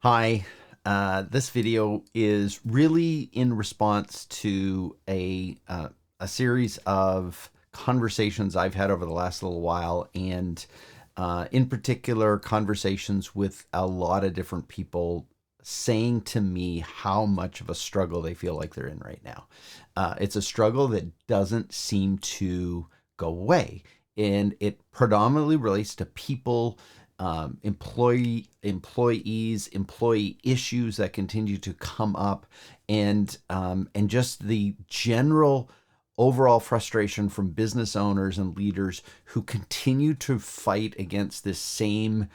Hi, this video is really in response to a series of conversations I've had over the last little while, and in particular, conversations with a lot of different people saying to me how much of a struggle they feel like they're in right now. It's a struggle that doesn't seem to go away, and it predominantly relates to people, employees, employee issues that continue to come up, and just the general overall frustration from business owners and leaders who continue to fight against this same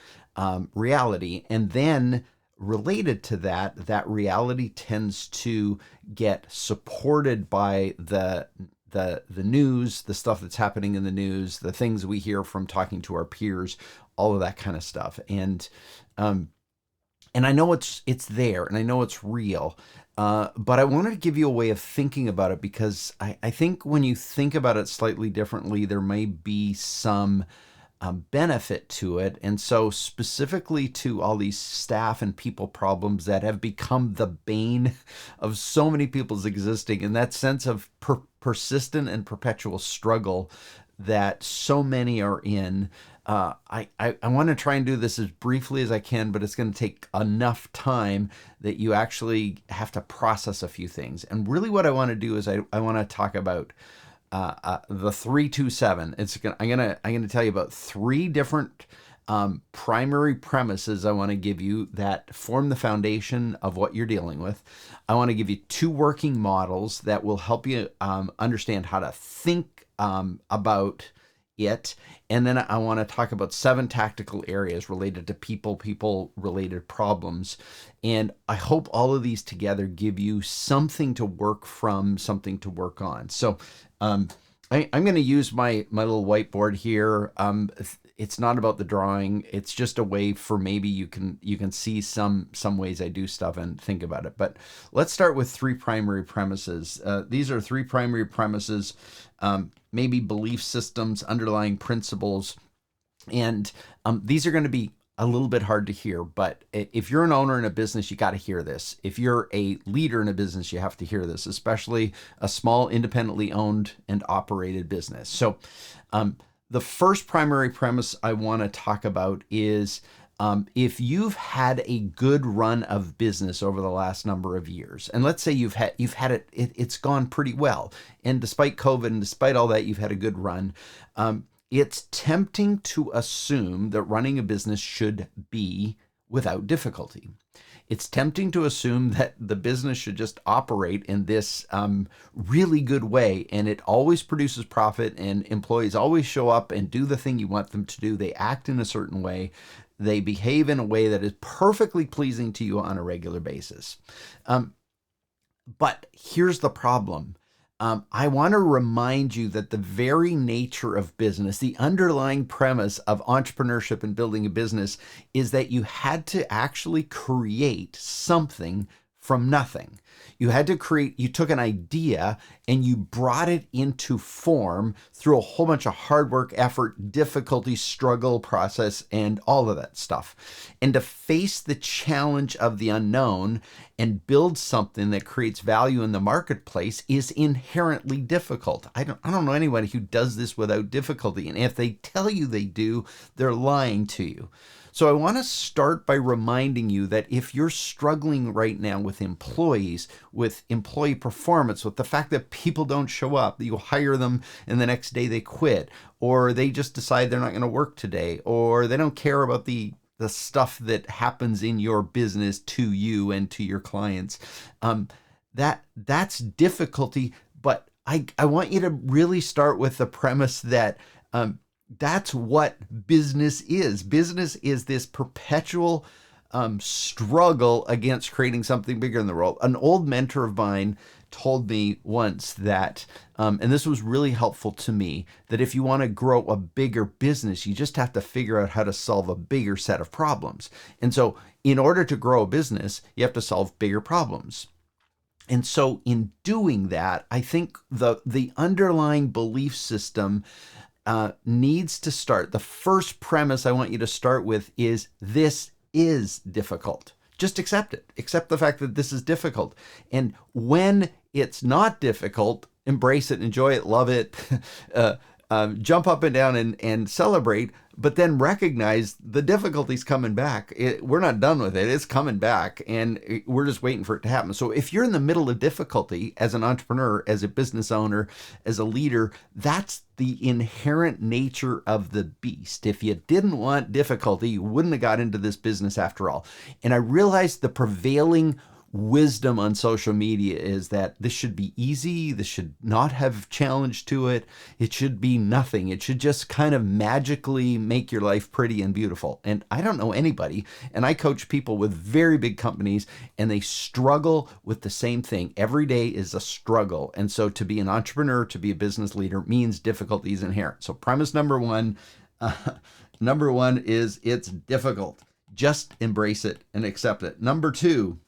reality. And then related to that, that reality tends to get supported by the news, the stuff that's happening in the news, the things we hear from talking to our peers, all of that kind of stuff. And I know it's there, and I know it's real. But I wanted to give you a way of thinking about it, because I think when you think about it slightly differently, there may be some benefit to it. And so specifically to all these staff and people problems that have become the bane of so many people's existing, and that sense of persistent and perpetual struggle that so many are in. I want to try and do this as briefly as I can, but it's going to take enough time that you actually have to process a few things. And really what I want to do is I want to talk about the 327. I'm gonna tell you about three different primary premises I want to give you that form the foundation of what you're dealing with. I want to give you two working models that will help you understand how to think about it. And then I want to talk about 7 tactical areas related to people related problems. And I hope all of these together give you something to work from, something to work on. So I'm going to use my little whiteboard here. It's not about the drawing. It's just a way for maybe you can see some ways I do stuff and think about it. But let's start with 3 primary premises. These are 3 primary premises, maybe belief systems, underlying principles, and these are going to be a little bit hard to hear, but if you're an owner in a business, you got to hear this. If you're a leader in a business, you have to hear this, especially a small, independently owned and operated business. So the first primary premise I want to talk about is if you've had a good run of business over the last number of years, and let's say you've had it's gone pretty well, and despite COVID and despite all that, you've had a good run. It's tempting to assume that running a business should be without difficulty. It's tempting to assume that the business should just operate in this really good way, and it always produces profit, and employees always show up and do the thing you want them to do. They act in a certain way. They behave in a way that is perfectly pleasing to you on a regular basis. But here's the problem. I want to remind you that the very nature of business, the underlying premise of entrepreneurship and building a business, is that you had to actually create something from nothing. You took an idea and you brought it into form through a whole bunch of hard work, effort, difficulty, struggle, process, and all of that stuff. And to face the challenge of the unknown and build something that creates value in the marketplace is inherently difficult. I don't know anybody who does this without difficulty. And if they tell you they do, they're lying to you. So I want to start by reminding you that if you're struggling right now with employees, with employee performance, with the fact that people don't show up, that you hire them and the next day they quit, or they just decide they're not going to work today, or they don't care about the stuff that happens in your business to you and to your clients, that's difficulty. But I want you to really start with the premise that that's what business is. Business is this perpetual struggle against creating something bigger in the world. An old mentor of mine told me once that, and this was really helpful to me, that if you want to grow a bigger business, you just have to figure out how to solve a bigger set of problems. And so in order to grow a business, you have to solve bigger problems. And so in doing that, I think the underlying belief system needs to start. The first premise I want you to start with is this is difficult. just accept it. Accept the fact that this is difficult. And when it's not difficult, embrace it, enjoy it, love it, jump up and down and celebrate, but then recognize the difficulty's coming back. We're not done with it. It's coming back, and we're just waiting for it to happen. So if you're in the middle of difficulty as an entrepreneur, as a business owner, as a leader, that's the inherent nature of the beast. If you didn't want difficulty, you wouldn't have got into this business after all. And I realized the prevailing wisdom on social media is that this should be easy. This should not have challenge to it. It should be nothing. It should just kind of magically make your life pretty and beautiful. And I don't know anybody, and I coach people with very big companies, and they struggle with the same thing. Every day is a struggle. And so to be an entrepreneur, to be a business leader means difficulties inherent. So premise number one is it's difficult. Just embrace it and accept it. Number two,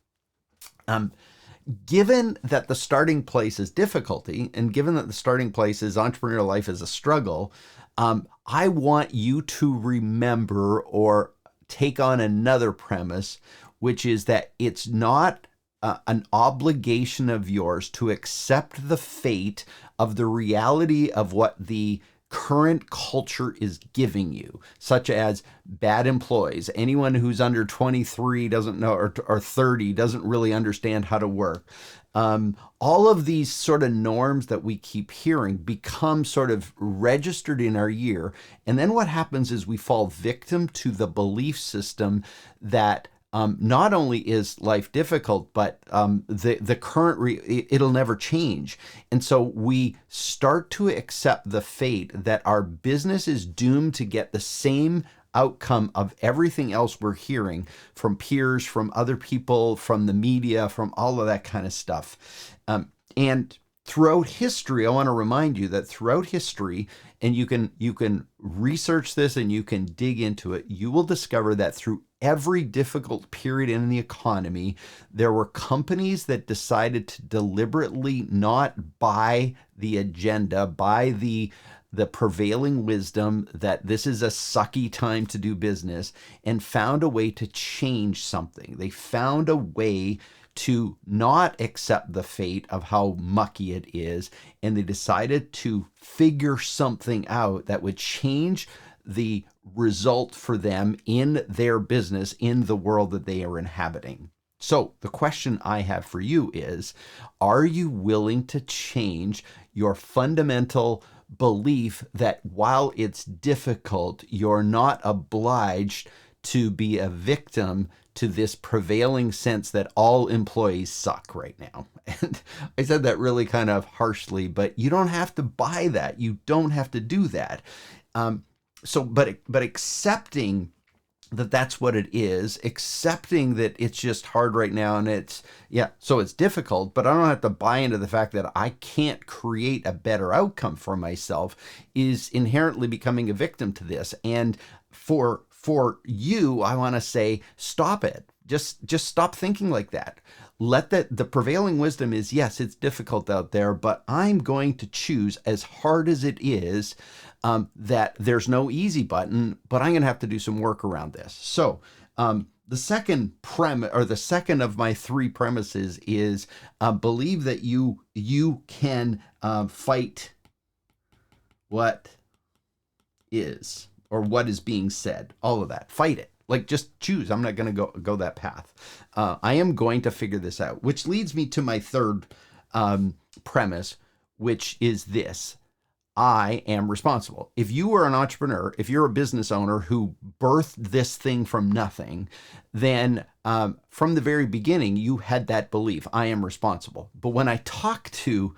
given that the starting place is difficulty, and given that the starting place is entrepreneurial life is a struggle, I want you to remember or take on another premise, which is that it's not an obligation of yours to accept the fate of the reality of what the current culture is giving you, such as bad employees. Anyone who's under 23 doesn't know, or 30 doesn't really understand how to work. All of these sort of norms that we keep hearing become sort of registered in our ear. And then what happens is we fall victim to the belief system that not only is life difficult, but the current it'll never change. And so we start to accept the fate that our business is doomed to get the same outcome of everything else we're hearing from peers, from other people, from the media, from all of that kind of stuff. And throughout history, I want to remind you that throughout history, and you can research this and you can dig into it, you will discover that through every difficult period in the economy, there were companies that decided to deliberately not buy the agenda, buy the prevailing wisdom that this is a sucky time to do business, and found a way to change something. They found a way to not accept the fate of how mucky it is, and they decided to figure something out that would change the result for them in their business, in the world that they are inhabiting. So the question I have for you is, are you willing to change your fundamental belief that while it's difficult, you're not obliged to be a victim to this prevailing sense that all employees suck right now? And I said that really kind of harshly, but you don't have to buy that. You don't have to do that. But accepting that that's what it is, accepting that it's just hard right now, and so it's difficult, but I don't have to buy into the fact that I can't create a better outcome for myself, is inherently becoming a victim to this. And for you, I want to say, stop it. Just stop thinking like that. Let the prevailing wisdom is, yes, it's difficult out there, but I'm going to choose, as hard as it is, that there's no easy button, but I'm going to have to do some work around this. So the second the second of my three premises is believe that you can fight what is, or what is being said. All of that. Fight it. Like, just choose. I'm not going to go that path. I am going to figure this out, which leads me to my third premise, which is this. I am responsible. If you are an entrepreneur, if you're a business owner who birthed this thing from nothing, then from the very beginning, you had that belief, I am responsible. But when I talk to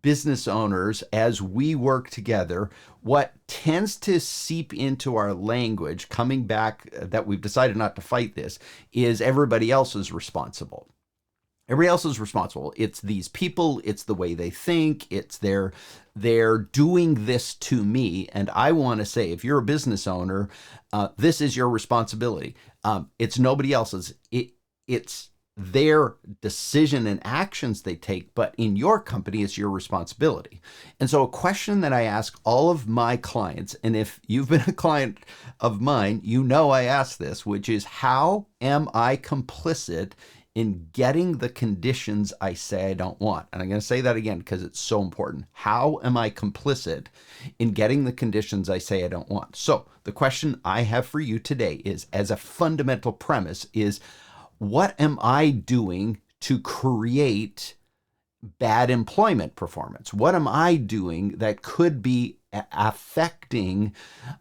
business owners as we work together, what tends to seep into our language, coming back that we've decided not to fight this, is everybody else is responsible. Everybody else is responsible. It's these people, it's the way they think, it's they're doing this to me. And I want to say, if you're a business owner, this is your responsibility. It's nobody else's. It's their decision and actions they take, but in your company, it's your responsibility. And so a question that I ask all of my clients, and if you've been a client of mine, you know I ask this, which is, how am I complicit in getting the conditions I say I don't want? And I'm going to say that again because it's so important. How am I complicit in getting the conditions I say I don't want? So the question I have for you today is, as a fundamental premise, is, what am I doing to create bad employment performance? What am I doing that could be affecting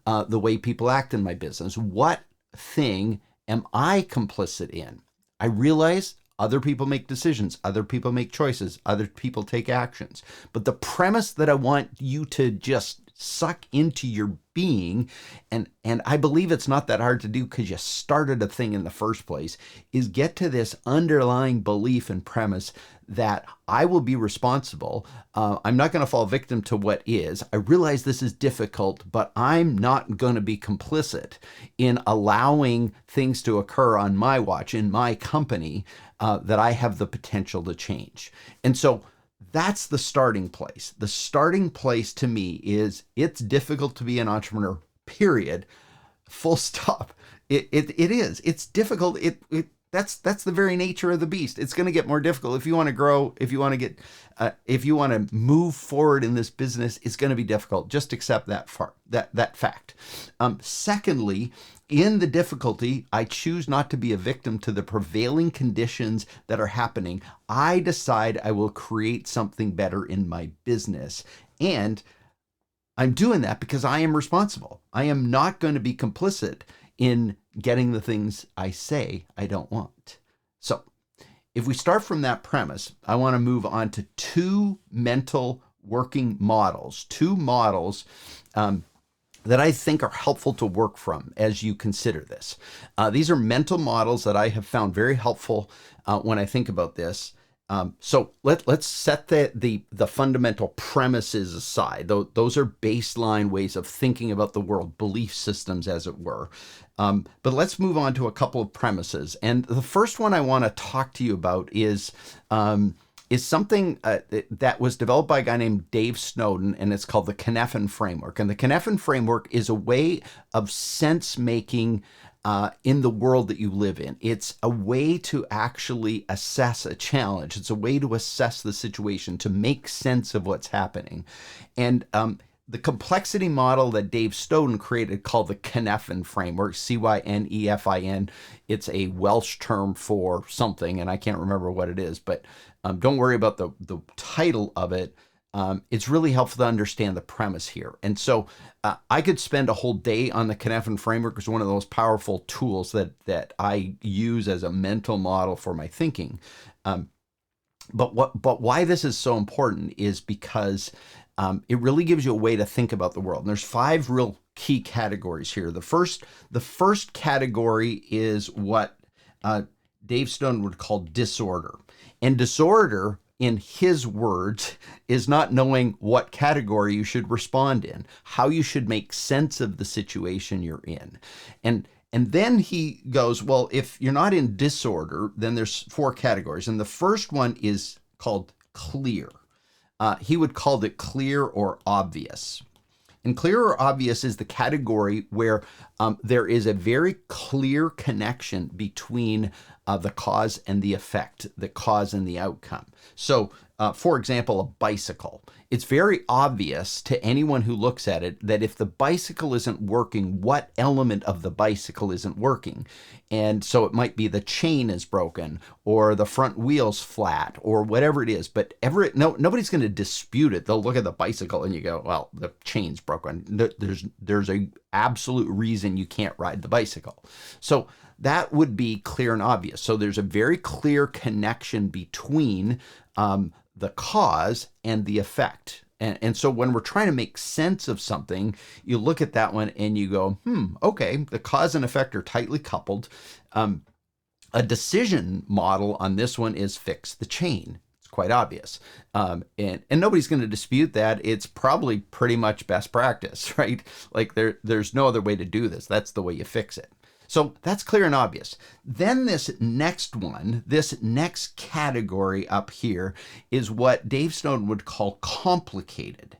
the way people act in my business? What thing am I complicit in? I realize other people make decisions, other people make choices, other people take actions. But the premise that I want you to just suck into your being, and I believe it's not that hard to do because you started a thing in the first place, is get to this underlying belief and premise that I will be responsible. I'm not going to fall victim to what is. I realize this is difficult, but I'm not going to be complicit in allowing things to occur on my watch, in my company, that I have the potential to change. And so that's the starting place. The starting place to me is, it's difficult to be an entrepreneur, period. Full stop. It is. It's difficult. That's the very nature of the beast. It's going to get more difficult. If you want to grow, if you want to move forward in this business, it's going to be difficult. Just accept that fact. Secondly, in the difficulty, I choose not to be a victim to the prevailing conditions that are happening. I decide I will create something better in my business. And I'm doing that because I am responsible. I am not going to be complicit in getting the things I say I don't want. So if we start from that premise, I want to move on to two mental working models, that I think are helpful to work from as you consider this. These are mental models that I have found very helpful when I think about this. So let's set the fundamental premises aside. Those are baseline ways of thinking about the world, belief systems, as it were. But let's move on to a couple of premises. And the first one I want to talk to you about is something that was developed by a guy named Dave Snowden, and it's called the Cynefin framework. And the Cynefin framework is a way of sense making in the world that you live in. It's a way to actually assess a challenge. It's a way to assess the situation, to make sense of what's happening. And the complexity model that Dave Snowden created, called the Cynefin framework, Cynefin, it's a Welsh term for something, and I can't remember what it is, but don't worry about the title of it. It's really helpful to understand the premise here. And so I could spend a whole day on the Cynefin framework. It's one of those powerful tools that I use as a mental model for my thinking. But why this is so important is because it really gives you a way to think about the world. And there's 5 real key categories here. The first category is what Dave Snowden would call disorder. And disorder, in his words, is not knowing what category you should respond in, how you should make sense of the situation you're in. And then he goes, well, if you're not in disorder, then there's 4 categories. And the first one is called clear. He would call it clear or obvious. And clear or obvious is the category where there is a very clear connection between the cause and the effect, the cause and the outcome. So, for example, a bicycle. It's very obvious to anyone who looks at it that if the bicycle isn't working, what element of the bicycle isn't working? And so it might be the chain is broken, or the front wheel's flat, or whatever it is. But nobody's going to dispute it. They'll look at the bicycle and you go, well, the chain's broken. There's a absolute reason you can't ride the bicycle. So that would be clear and obvious. So there's a very clear connection between the cause and the effect. And so when we're trying to make sense of something, you look at that one and you go, okay, the cause and effect are tightly coupled. A decision model on this one is fix the chain. It's quite obvious. And nobody's going to dispute that. It's probably pretty much best practice, right? Like there's no other way to do this. That's the way you fix it. So that's clear and obvious. Then this next one, this next category up here is what Dave Snowden would call complicated.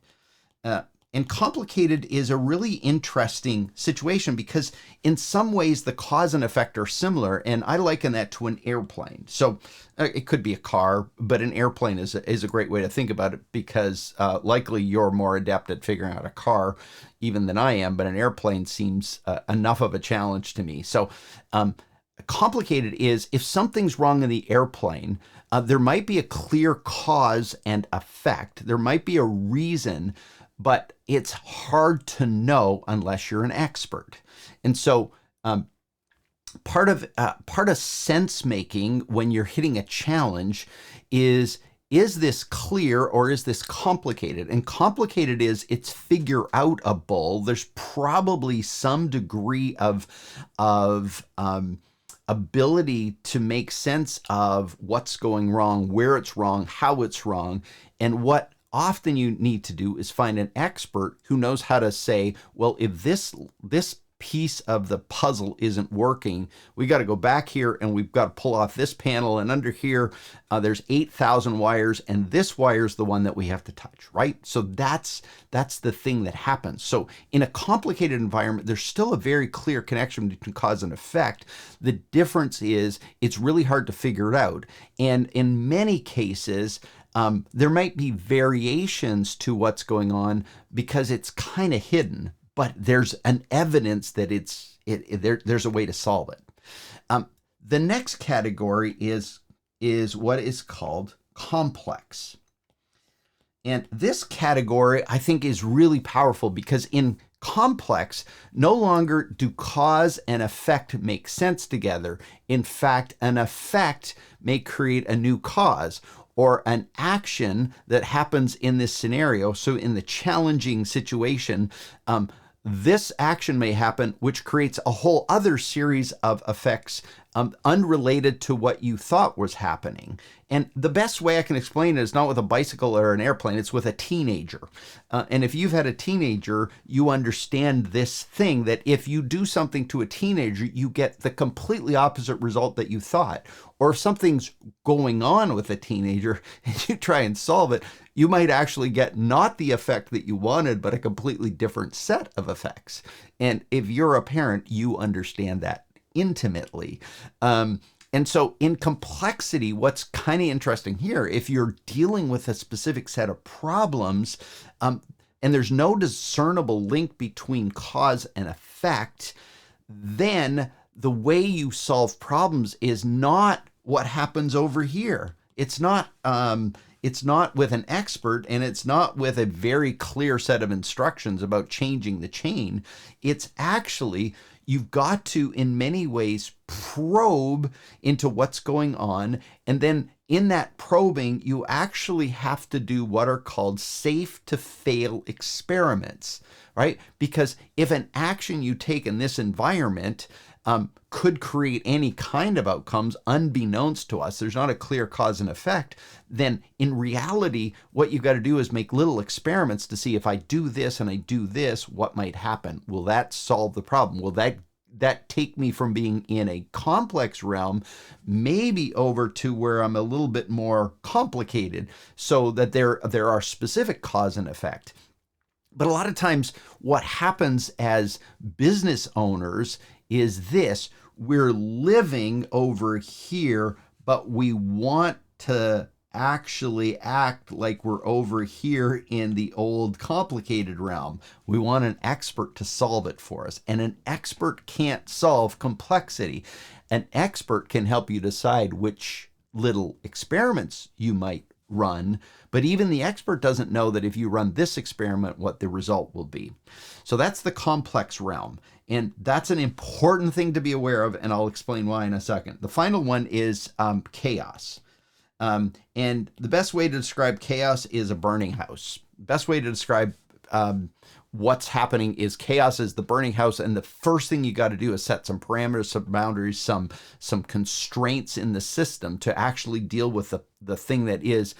Uh, and complicated is a really interesting situation because in some ways the cause and effect are similar, and I liken that to an airplane. So it could be a car, but an airplane is a great way to think about it because likely you're more adept at figuring out a car even than I am, but an airplane seems enough of a challenge to me. So complicated is if something's wrong in the airplane, there might be a clear cause and effect. There might be a reason, but it's hard to know unless you're an expert. And so part of sense making when you're hitting a challenge is this clear or is this complicated? And complicated is it's figure outable. There's probably some degree of ability to make sense of what's going wrong, where it's wrong, how it's wrong, and what often you need to do is find an expert who knows how to say, well, if this piece of the puzzle isn't working, we got to go back here and we've got to pull off this panel, and under here there's 8,000 wires, and this wire is the one that we have to touch, right? So that's the thing that happens. So in a complicated environment, there's still a very clear connection between cause and effect. The difference is it's really hard to figure it out, and in many cases there might be variations to what's going on because it's kind of hidden, but there's an evidence that there's a way to solve it. The next category is what is called complex. And this category, I think, is really powerful because in complex, no longer do cause and effect make sense together. In fact, an effect may create a new cause, or an action that happens in this scenario. So in the challenging situation, this action may happen, which creates a whole other series of effects unrelated to what you thought was happening. And the best way I can explain it is not with a bicycle or an airplane, it's with a teenager. And if you've had a teenager, you understand this thing that if you do something to a teenager, you get the completely opposite result that you thought. Or if something's going on with a teenager and you try and solve it, you might actually get not the effect that you wanted, but a completely different set of effects. And if you're a parent, you understand that intimately. And so in complexity, what's kind of interesting here, if you're dealing with a specific set of problems, and there's no discernible link between cause and effect, then the way you solve problems is not what happens over here. It's not with an expert, and it's not with a very clear set of instructions about changing the chain. It's actually, you've got to, in many ways, probe into what's going on. And then in that probing, you actually have to do what are called safe to fail experiments, right? Because if an action you take in this environment could create any kind of outcomes unbeknownst to us, there's not a clear cause and effect, then in reality, what you've got to do is make little experiments to see if I do this and I do this, what might happen? Will that solve the problem? Will that take me from being in a complex realm maybe over to where I'm a little bit more complicated, so that there are specific cause and effect? But a lot of times what happens as business owners is this: we're living over here, but we want to actually act like we're over here in the old complicated realm. We want an expert to solve it for us, and an expert can't solve complexity. An expert can help you decide which little experiments you might run, but even the expert doesn't know that if you run this experiment, what the result will be. So that's the complex realm, and that's an important thing to be aware of, and I'll explain why in a second. The final one is chaos. And the best way to describe chaos is a burning house. Best way to describe what's happening is chaos is the burning house, and the first thing you got to do is set some parameters, some boundaries, some constraints in the system to actually deal with the thing that is.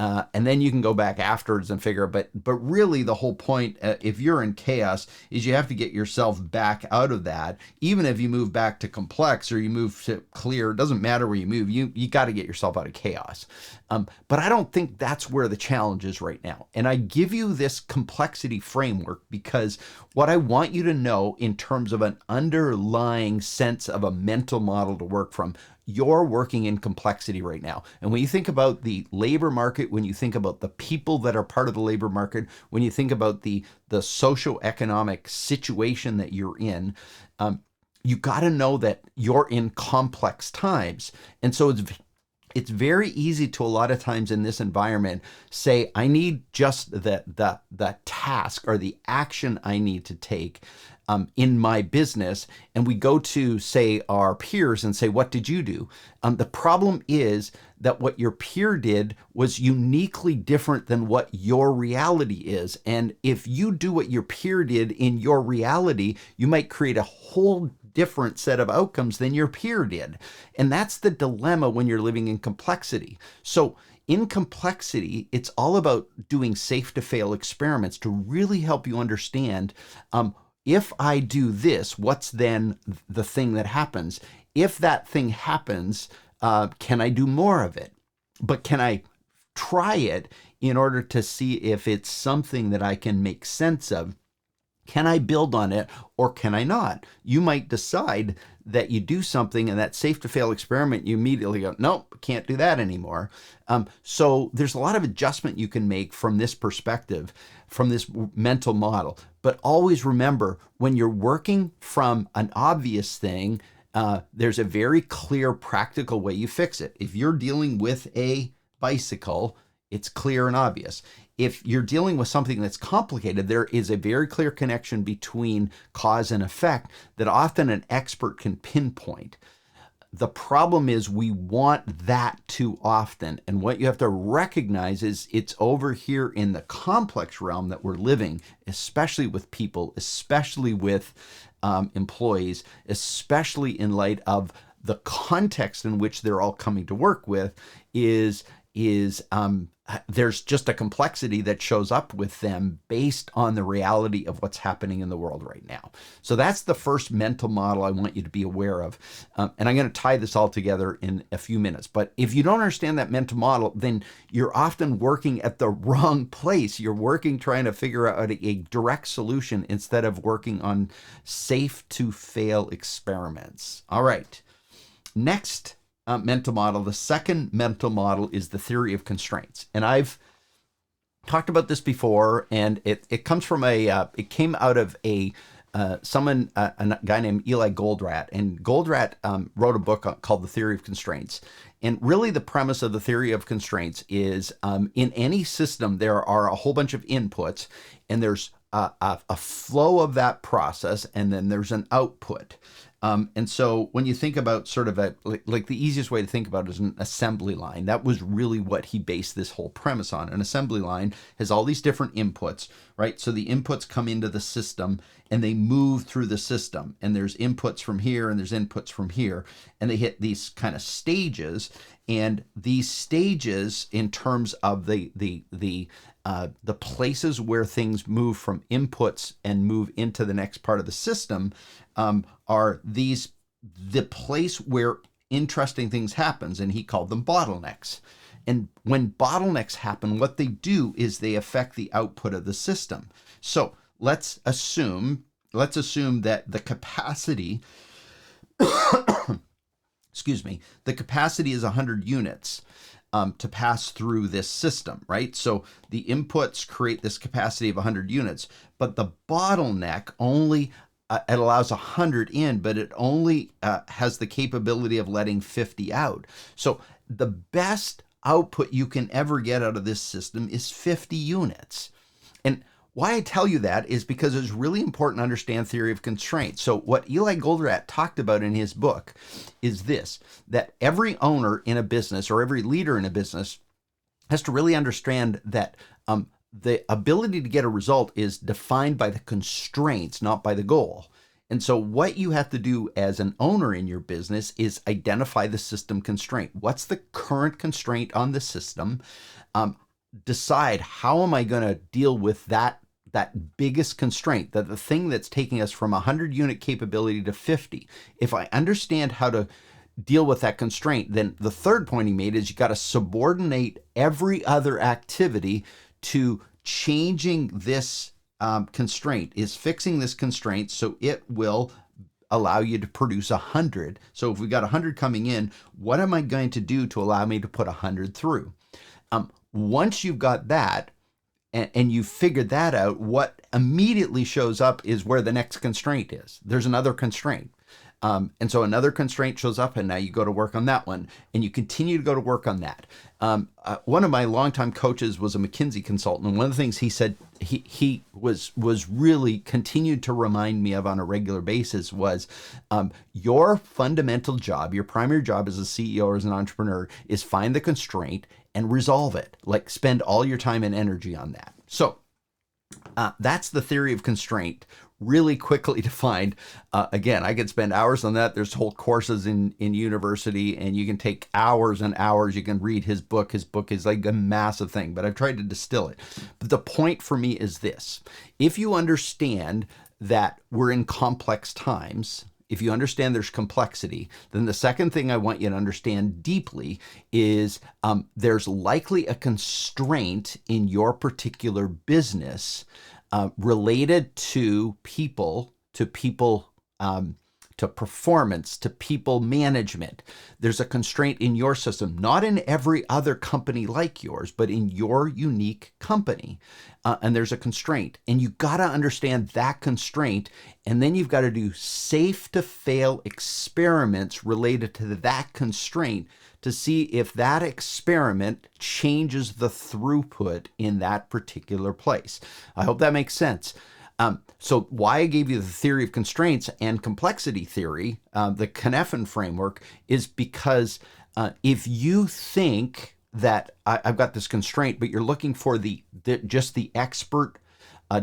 and then you can go back afterwards and figure out. But really, the whole point, if you're in chaos, is you have to get yourself back out of that. Even if you move back to complex or you move to clear, it doesn't matter where you move. You got to get yourself out of chaos. But I don't think that's where the challenge is right now. And I give you this complexity framework because what I want you to know in terms of an underlying sense of a mental model to work from, you're working in complexity right now. And when you think about the labor market, when you think about the people that are part of the labor market, when you think about the socioeconomic situation that you're in, you got to know that you're in complex times. And so it's very easy to a lot of times in this environment say, I need just the task or the action I need to take in my business. And we go to, say, our peers and say, what did you do? The problem is that what your peer did was uniquely different than what your reality is. And if you do what your peer did in your reality, you might create a whole different set of outcomes than your peer did. And that's the dilemma when you're living in complexity. So in complexity, it's all about doing safe to fail experiments to really help you understand, if I do this, what's then the thing that happens? If that thing happens, can I do more of it? But can I try it in order to see if it's something that I can make sense of? Can I build on it or can I not? You might decide that you do something and that safe to fail experiment, you immediately go, nope, can't do that anymore. So there's a lot of adjustment you can make from this perspective, from this mental model. But always remember, when you're working from an obvious thing, there's a very clear, practical way you fix it. If you're dealing with a bicycle, it's clear and obvious. If you're dealing with something that's complicated, there is a very clear connection between cause and effect that often an expert can pinpoint. The problem is we want that too often. And what you have to recognize is it's over here in the complex realm that we're living, especially with people, especially with employees, especially in light of the context in which they're all coming to work with, is there's just a complexity that shows up with them based on the reality of what's happening in the world right now. So that's the first mental model I want you to be aware of. And I'm going to tie this all together in a few minutes. But if you don't understand that mental model, then you're often working at the wrong place. You're working trying to figure out a direct solution instead of working on safe to fail experiments. All right. Next mental model, the second mental model, is the theory of constraints. And I've talked about this before, and it comes from it came out of a guy named Eli Goldratt. And Goldratt wrote a book called The Theory of Constraints. And really the premise of the theory of constraints is in any system, there are a whole bunch of inputs, and there's a flow of that process, and then there's an output. And so when you think about sort of like the easiest way to think about it is an assembly line. That was really what he based this whole premise on. An assembly line has all these different inputs, right? So the inputs come into the system and they move through the system, and there's inputs from here and there's inputs from here, and they hit these kind of stages. And these stages, in terms of the places where things move from inputs and move into the next part of the system, are the place where interesting things happens, and he called them bottlenecks. And when bottlenecks happen, what they do is they affect the output of the system. So let's assume that the capacity excuse me, the capacity is 100 units to pass through this system, right? So the inputs create this capacity of 100 units, but the bottleneck only it allows 100 in, but it only has the capability of letting 50 out. So the best output you can ever get out of this system is 50 units. And why I tell you that is because it's really important to understand theory of constraints. So what Eli Goldratt talked about in his book is this, that every owner in a business or every leader in a business has to really understand that the ability to get a result is defined by the constraints, not by the goal. And so what you have to do as an owner in your business is identify the system constraint. What's the current constraint on the system? decide, how am I going to deal with that biggest constraint, that the thing that's taking us from 100 unit capability to 50. If I understand how to deal with that constraint, then the third point he made is you got to subordinate every other activity to changing this constraint, is fixing this constraint so it will allow you to produce 100. So if we got 100 coming in, what am I going to do to allow me to put 100 through? Once you've got that, and you figured that out, what immediately shows up is where the next constraint is. There's another constraint. And so another constraint shows up, and now you go to work on that one, and you continue to go to work on that. One of my longtime coaches was a McKinsey consultant, and one of the things he said he was really continued to remind me of on a regular basis was your fundamental job, your primary job as a CEO or as an entrepreneur, is find the constraint and resolve it. Like, spend all your time and energy on that. So that's the theory of constraint, really quickly defined. Again, I could spend hours on that. There's whole courses in university, and you can take hours and hours. You can read his book. His book is like a massive thing, but I've tried to distill it. But the point for me is this: if you understand that we're in complex times, if you understand there's complexity, then the second thing I want you to understand deeply is there's likely a constraint in your particular business related to people, to performance, to people management. There's a constraint in your system, not in every other company like yours, but in your unique company. And there's a constraint, and you got to understand that constraint. And then you've got to do safe to fail experiments related to that constraint to see if that experiment changes the throughput in that particular place. I hope that makes sense. So why I gave you the theory of constraints and complexity theory, the Cynefin framework, is because if you think that I've got this constraint, but you're looking for just the expert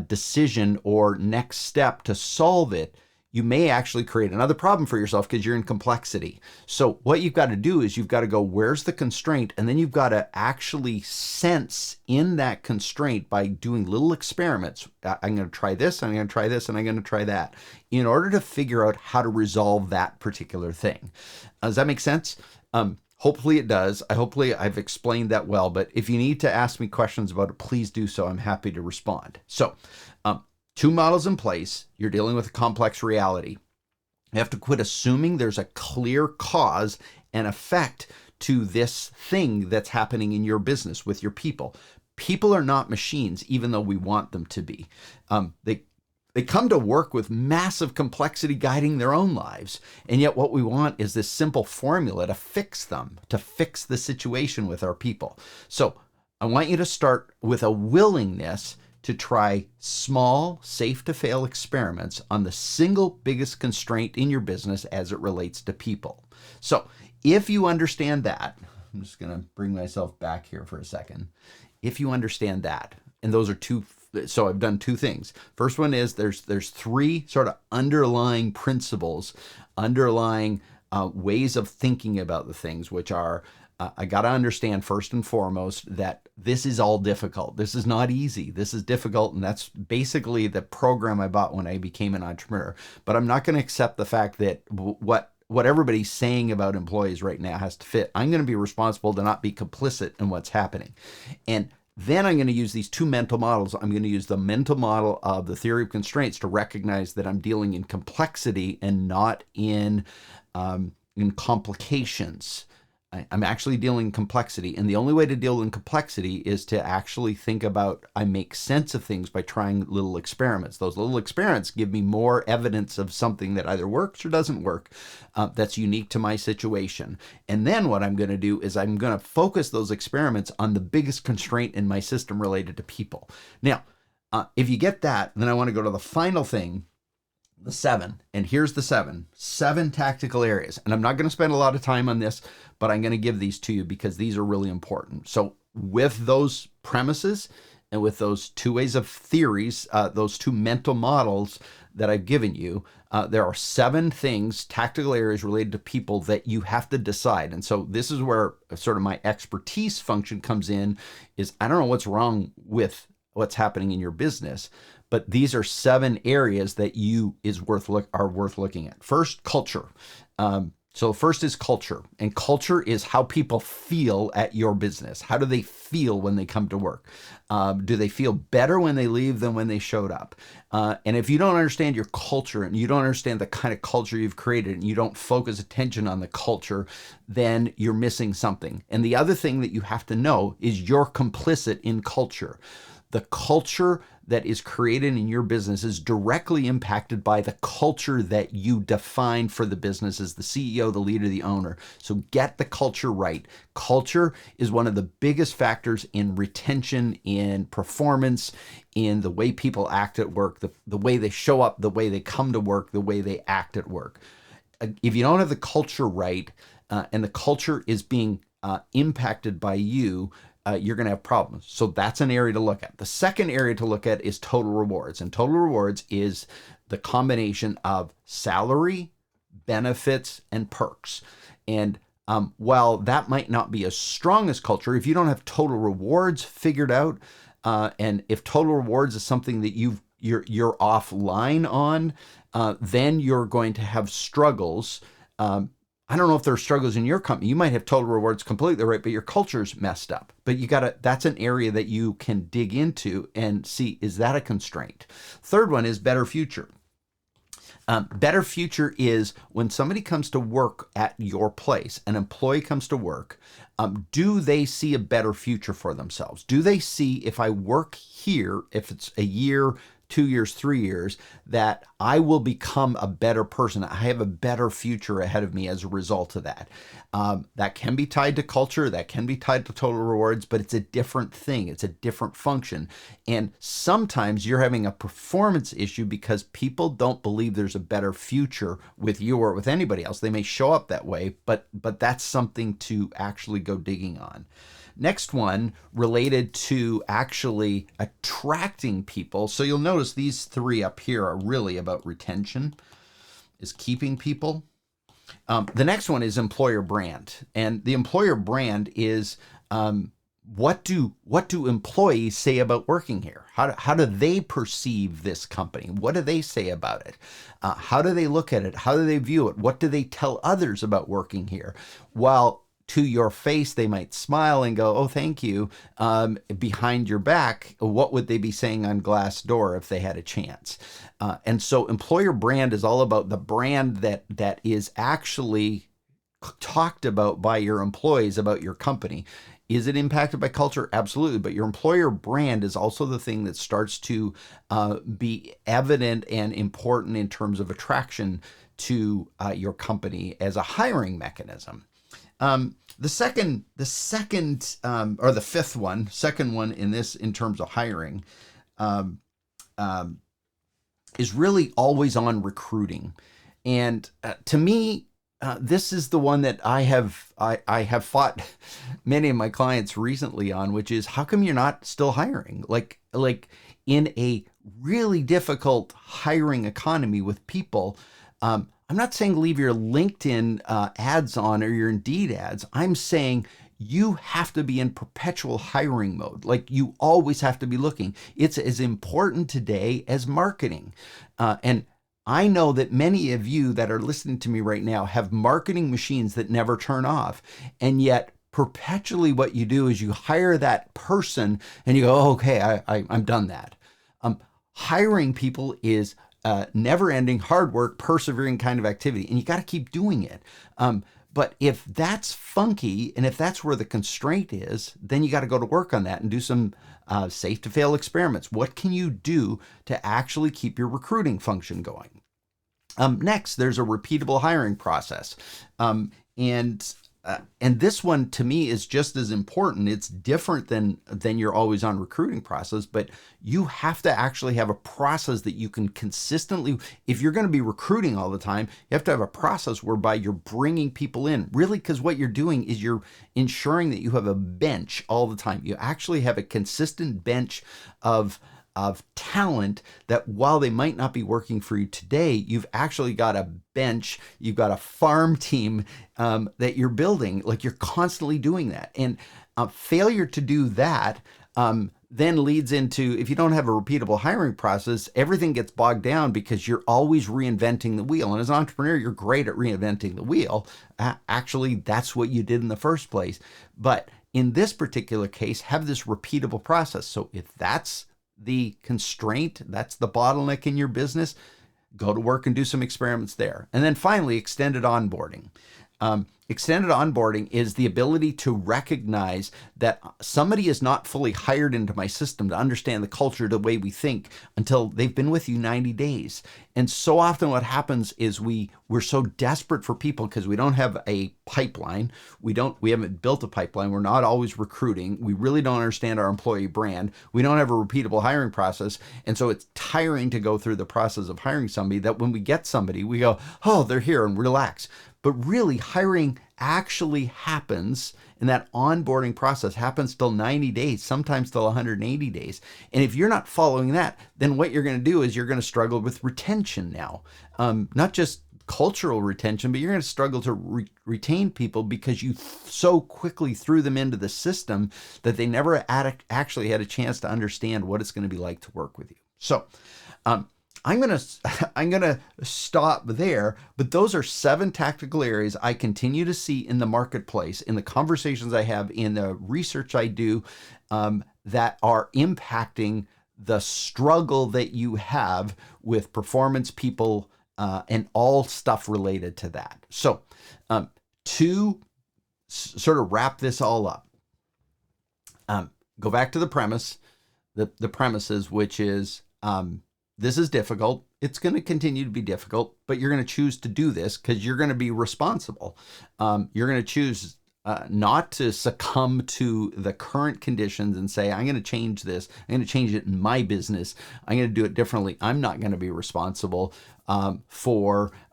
decision or next step to solve it, you may actually create another problem for yourself because you're in complexity. So what you've got to do is you've got to go, where's the constraint? And then you've got to actually sense in that constraint by doing little experiments. I'm going to try this, I'm going to try this, and I'm going to try that in order to figure out how to resolve that particular thing. Does that make sense? Hopefully it does. Hopefully I've explained that well, but if you need to ask me questions about it, please do so. I'm happy to respond. So, two models in place. You're dealing with a complex reality. You have to quit assuming there's a clear cause and effect to this thing that's happening in your business with your people. People are not machines, even though we want them to be. They come to work with massive complexity guiding their own lives. And yet what we want is this simple formula to fix them, to fix the situation with our people. So I want you to start with a willingness to try small, safe-to-fail experiments on the single biggest constraint in your business as it relates to people. So if you understand that, I'm just going to bring myself back here for a second. If you understand that, and those are two, so I've done two things. First one is there's three sort of underlying principles, underlying ways of thinking about the things, which are, I got to understand first and foremost that this is all difficult. This is not easy. This is difficult. And that's basically the program I bought when I became an entrepreneur. But I'm not going to accept the fact that what everybody's saying about employees right now has to fit. I'm going to be responsible to not be complicit in what's happening. And then I'm going to use these two mental models. I'm going to use the mental model of the theory of constraints to recognize that I'm dealing in complexity and not in complications. I'm actually dealing in complexity. And the only way to deal in complexity is to actually think about, I make sense of things by trying little experiments. Those little experiments give me more evidence of something that either works or doesn't work that's unique to my situation. And then what I'm going to do is I'm going to focus those experiments on the biggest constraint in my system related to people. Now, if you get that, then I want to go to the final thing, the 7. And here's the 7 tactical areas. And I'm not going to spend a lot of time on this, but I'm going to give these to you because these are really important. So with those premises, and with those two ways of theories, those two mental models that I've given you, there are 7 things, tactical areas related to people that you have to decide. And so this is where sort of my expertise function comes in, is I don't know what's wrong with what's happening in your business, but these are 7 areas that are worth looking at. First, culture. So first is culture, and culture is how people feel at your business. How do they feel when they come to work? Do they feel better when they leave than when they showed up? And if you don't understand your culture, and you don't understand the kind of culture you've created, and you don't focus attention on the culture, then you're missing something. And the other thing that you have to know is you're complicit in culture. The culture that is created in your business is directly impacted by the culture that you define for the business as the CEO, the leader, the owner. So get the culture right. Culture is one of the biggest factors in retention, in performance, in the way people act at work, the way they show up, the way they come to work, the way they act at work. If you don't have the culture right, and the culture is being impacted by you, you're going to have problems. So that's an area to look at. The second area to look at is total rewards. And total rewards is the combination of salary, benefits, and perks. And while that might not be as strong as culture, if you don't have total rewards figured out, and if total rewards is something that you're offline on, then you're going to have struggles. I don't know if there are struggles in your company. You might have total rewards completely right, but your culture's messed up. But that's an area that you can dig into and see, is that a constraint? Third one is better future. Better future is when somebody comes to work at your place, an employee comes to work, do they see a better future for themselves? Do they see, if I work here, if it's a year, 2 years, 3 years, that I will become a better person. I have a better future ahead of me as a result of that. That can be tied to culture, that can be tied to total rewards, but it's a different thing. It's a different function. And sometimes you're having a performance issue because people don't believe there's a better future with you or with anybody else. They may show up that way, but that's something to actually go digging on. Next one, related to actually attracting people. So you'll notice these 3 up here are really about retention, is keeping people. The next one is employer brand. And the employer brand is what do employees say about working here? How do they perceive this company? What do they say about it? How do they look at it? How do they view it? What do they tell others about working here? While to your face, they might smile and go, oh, thank you. Behind your back, what would they be saying on Glassdoor if they had a chance? And so employer brand is all about the brand that is actually talked about by your employees about your company. Is it impacted by culture? Absolutely. But your employer brand is also the thing that starts to be evident and important in terms of attraction to your company as a hiring mechanism. The second, or the second one in terms of hiring, is really always on recruiting. And to me, this is the one that I have fought many of my clients recently on, which is, how come you're not still hiring? Like in a really difficult hiring economy with people, I'm not saying leave your LinkedIn ads on or your Indeed ads. I'm saying you have to be in perpetual hiring mode. Like, you always have to be looking. It's as important today as marketing. And I know that many of you that are listening to me right now have marketing machines that never turn off. And yet perpetually what you do is you hire that person and you go, oh, okay, I'm done that. Hiring people is never-ending, hard work, persevering kind of activity, and you got to keep doing it. But if that's funky, and if that's where the constraint is, then you got to go to work on that and do some safe-to-fail experiments. What can you do to actually keep your recruiting function going? Next, there's a repeatable hiring process. And And this one to me is just as important. It's different than your always on recruiting process, but you have to actually have a process that you can consistently, if you're going to be recruiting all the time, you have to have a process whereby you're bringing people in, really, because what you're doing is you're ensuring that you have a bench all the time. You actually have a consistent bench of talent that, while they might not be working for you today, you've actually got a bench, you've got a farm team that you're building. Like, you're constantly doing that. And failure to do that then leads into, if you don't have a repeatable hiring process, everything gets bogged down because you're always reinventing the wheel. And as an entrepreneur, you're great at reinventing the wheel. Actually, that's what you did in the first place. But in this particular case, have this repeatable process. So if that's the constraint, that's the bottleneck in your business, go to work and do some experiments there. And then finally, extended onboarding. Extended onboarding is the ability to recognize that somebody is not fully hired into my system to understand the culture, the way we think, until they've been with you 90 days. And so often what happens is we're so desperate for people because we don't have a pipeline. We haven't built a pipeline. We're not always recruiting. We really don't understand our employee brand. We don't have a repeatable hiring process. And so it's tiring to go through the process of hiring somebody, that when we get somebody, we go, oh, they're here, and relax. But really, hiring actually happens, and that onboarding process happens till 90 days, sometimes till 180 days. And if you're not following that, then what you're going to do is you're going to struggle with retention now. Not just cultural retention, but you're going to struggle to retain people because you so quickly threw them into the system that they never actually had a chance to understand what it's going to be like to work with you. So, I'm gonna stop there, but those are 7 tactical areas I continue to see in the marketplace, in the conversations I have, in the research I do, that are impacting the struggle that you have with performance, people, and all stuff related to that. So, to sort of wrap this all up, go back to the premise, the premises, which is, this is difficult. It's going to continue to be difficult, but you're going to choose to do this because you're going to be responsible. You're going to choose not to succumb to the current conditions and say, I'm going to change this. I'm going to change it in my business. I'm going to do it differently. I'm not going to be responsible and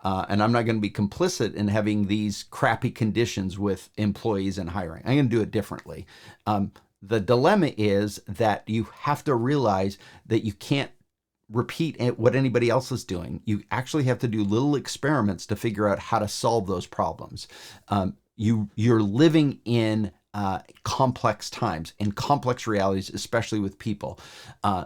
I'm not going to be complicit in having these crappy conditions with employees and hiring. I'm going to do it differently. The dilemma is that you have to realize that you can't repeat what anybody else is doing. You actually have to do little experiments to figure out how to solve those problems. You're living in complex times and complex realities, especially with people.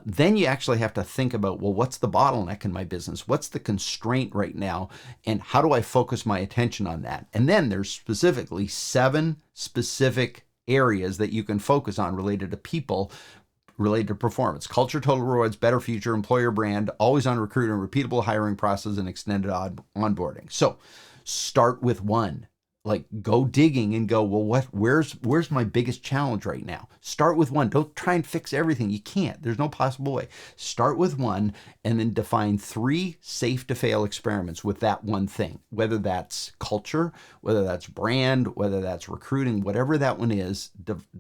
Then you actually have to think about, well, what's the bottleneck in my business? What's the constraint right now? And how do I focus my attention on that? And then there's specifically 7 specific areas that you can focus on related to people, related to performance: culture, total rewards, better future, employer brand, always on recruiting, repeatable hiring process, and extended onboarding. So start with one. Like, go digging and go, well, where's my biggest challenge right now? Start with one. Don't try and fix everything. You can't. There's no possible way. Start with one and then define 3 safe to fail experiments with that one thing, whether that's culture, whether that's brand, whether that's recruiting, whatever that one is.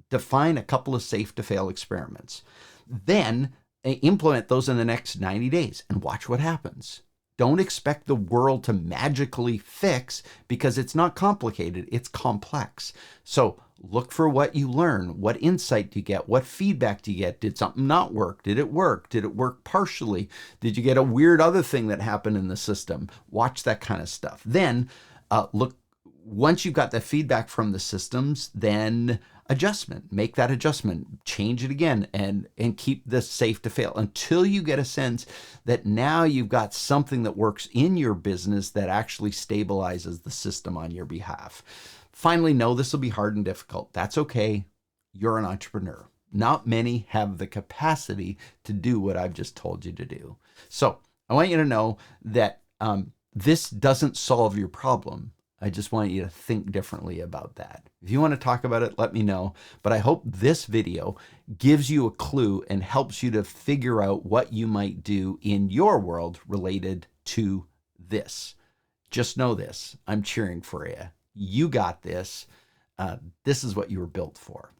Define a couple of safe to fail experiments. Then implement those in the next 90 days and watch what happens. Don't expect the world to magically fix, because it's not complicated, it's complex. So look for what you learn. What insight do you get? What feedback do you get? Did something not work? Did it work? Did it work partially? Did you get a weird other thing that happened in the system? Watch that kind of stuff. Then look, once you've got the feedback from the systems, then adjustment, make that adjustment, change it again, and keep this safe to fail until you get a sense that now you've got something that works in your business that actually stabilizes the system on your behalf. Finally, know this will be hard and difficult. That's okay. You're an entrepreneur. Not many have the capacity to do what I've just told you to do. So I want you to know that this doesn't solve your problem. I just want you to think differently about that. If you want to talk about it, let me know. But I hope this video gives you a clue and helps you to figure out what you might do in your world related to this. Just know this: I'm cheering for you. You got this. this is what you were built for.